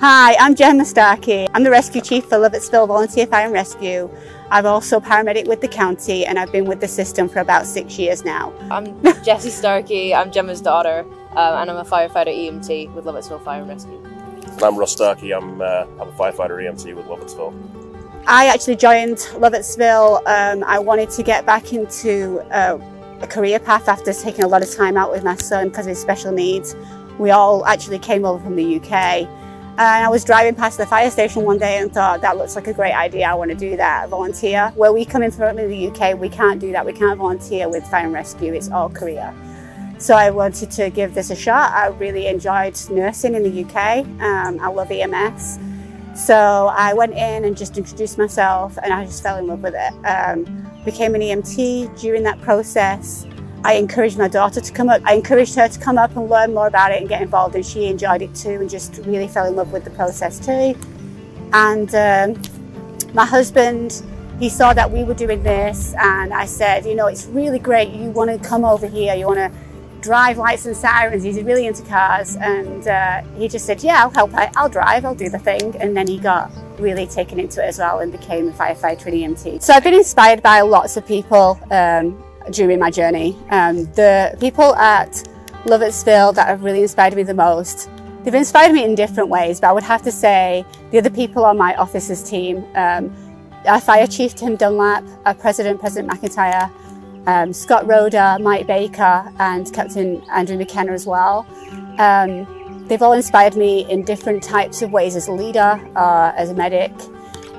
Hi, I'm Gemma Starkie. I'm the Rescue Chief for Lovettsville Volunteer Fire and Rescue. I'm also paramedic with the county and I've been with the system for about 6 years now. I'm Jess Starkie, I'm Gemma's daughter, and I'm a firefighter EMT with Lovettsville Fire and Rescue. And I'm Russ Starkie, I'm a firefighter EMT with Lovettsville. I actually joined Lovettsville. I wanted to get back into a career path after taking a lot of time out with my son because of his special needs. We all actually came over from the UK. And I was driving past the fire station one day and thought, that looks like a great idea, I want to do that, volunteer. Where we come in from in the UK, we can't do that, we can't volunteer with fire and rescue, it's all career. So I wanted to give this a shot. I really enjoyed nursing in the UK, I love EMS. So I went in and just introduced myself and I just fell in love with it. Became an EMT during that process. I encouraged my daughter to come up. I encouraged her to come up and learn more about it and get involved, and she enjoyed it too and just really fell in love with the process too. And my husband, he saw that we were doing this and I said, you know, it's really great, you want to come over here, you want to drive lights and sirens. He's really into cars, and he just said, yeah, I'll help, I'll drive, I'll do the thing. And then he got really taken into it as well and became a firefighter and EMT. So I've been inspired by lots of people during my journey. The people at Lovettsville that have really inspired me the most, they've inspired me in different ways, but I would have to say the other people on my officers team, our Fire Chief Tim Dunlap, our President McIntyre, Scott Roder, Mike Baker and Captain Andrew McKenna as well. They've all inspired me in different types of ways as a leader, as a medic.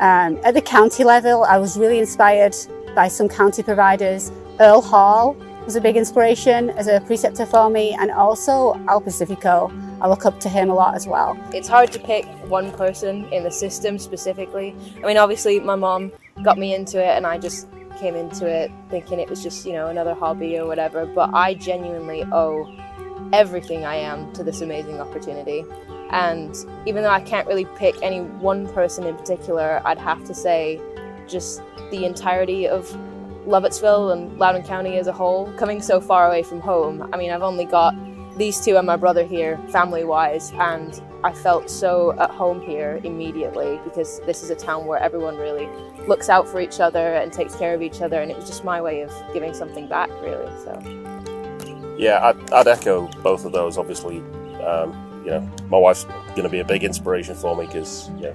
At the county level, I was really inspired by some county providers. Earl Hall was a big inspiration as a preceptor for me, and also Al Pacifico. I look up to him a lot as well. It's hard to pick one person in the system specifically. I mean, obviously my mom got me into it and I just came into it thinking it was just, you know, another hobby or whatever, but I genuinely owe everything I am to this amazing opportunity. And even though I can't really pick any one person in particular, I'd have to say just the entirety of Lovettsville and Loudoun County as a whole, coming so far away from home. I mean, I've only got these two and my brother here family-wise, and I felt so at home here immediately because this is a town where everyone really looks out for each other and takes care of each other, and it was just my way of giving something back, really. So yeah, I'd echo both of those. Obviously, you know, my wife's going to be a big inspiration for me because, yeah,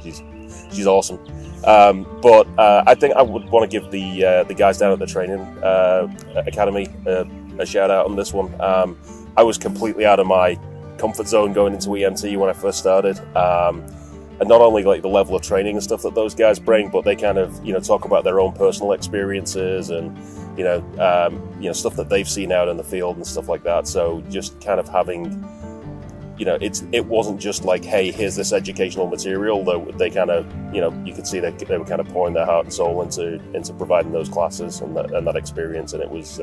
she's awesome. But I think I would want to give the guys down at the training academy a shout out on this one. I was completely out of my comfort zone going into EMT when I first started, and not only like the level of training and stuff that those guys bring, but they kind of, you know, talk about their own personal experiences and you know stuff that they've seen out in the field and stuff like that. So just kind of having, you know, it wasn't just like, hey, here's this educational material, though they kind of, you know, you could see that they were kind of pouring their heart and soul into providing those classes and that experience, and it was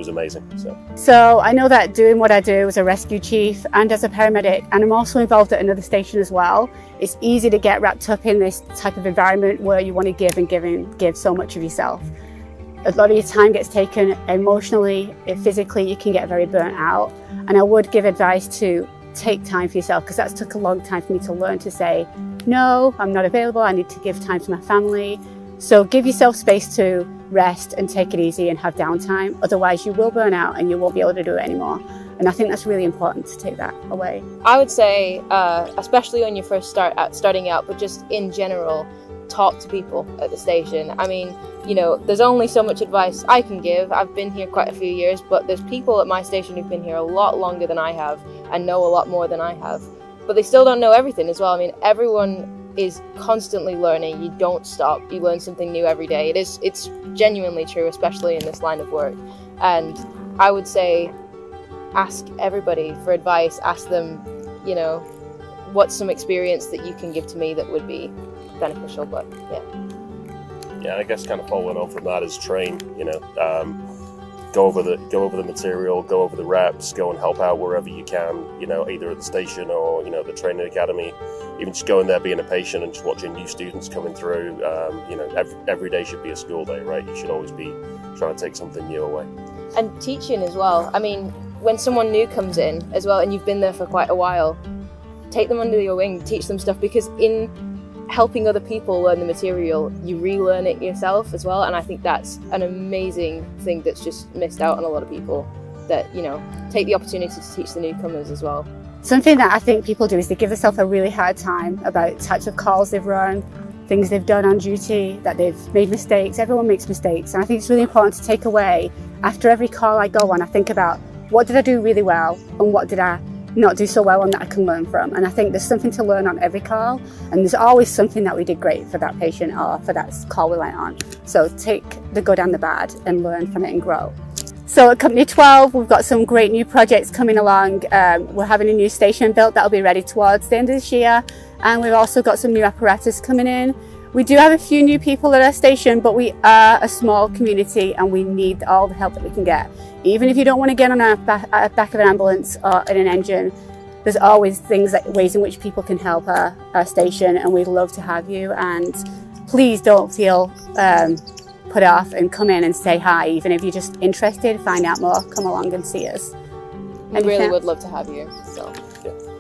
amazing. So I know that doing what I do as a rescue chief and as a paramedic, and I'm also involved at another station as well, it's easy to get wrapped up in this type of environment where you want to give and give so much of yourself. A lot of your time gets taken emotionally, physically, you can get very burnt out. And I would give advice to take time for yourself, because that's took a long time for me to learn to say, no, I'm not available, I need to give time to my family. So give yourself space to rest and take it easy and have downtime. Otherwise you will burn out and you won't be able to do it anymore. And I think that's really important to take that away. I would say, especially when you first starting out, but just in general, talk to people at the station. I mean, you know, there's only so much advice I can give. I've been here quite a few years, but there's people at my station who've been here a lot longer than I have and know a lot more than I have. But they still don't know everything as well. I mean, everyone is constantly learning. You don't stop. You learn something new every day. It's genuinely true, especially in this line of work. And I would say, ask everybody for advice. Ask them, you know, what's some experience that you can give to me that would be beneficial. But yeah, I guess kind of following on from that is train, you know, go over the material, go over the reps, go and help out wherever you can, you know, either at the station or, you know, the training academy. Even just going there, being a patient and just watching new students coming through. You know, every day should be a school day, right? You should always be trying to take something new away. And teaching as well. I mean, when someone new comes in as well and you've been there for quite a while, take them under your wing, teach them stuff, because in helping other people learn the material, you relearn it yourself as well. And I think that's an amazing thing that's just missed out on a lot of people, that, you know, take the opportunity to teach the newcomers as well. Something that I think people do is they give themselves a really hard time about types of calls they've run, things they've done on duty, that they've made mistakes. Everyone makes mistakes, and I think it's really important to take away, after every call I go on, I think about what did I do really well and what did I not do so well and that I can learn from. And I think there's something to learn on every call, and there's always something that we did great for that patient or for that call we went on. So take the good and the bad and learn from it and grow. So at Company 12, we've got some great new projects coming along. We're having a new station built that'll be ready towards the end of this year. And we've also got some new apparatus coming in. We do have a few new people at our station, but we are a small community and we need all the help that we can get. Even if you don't want to get on a back of an ambulance or in an engine, there's always ways in which people can help our station, and we'd love to have you. And please don't feel put off and come in and say hi. Even if you're just interested, find out more, come along and see us. We really would love to have you. So. Yeah.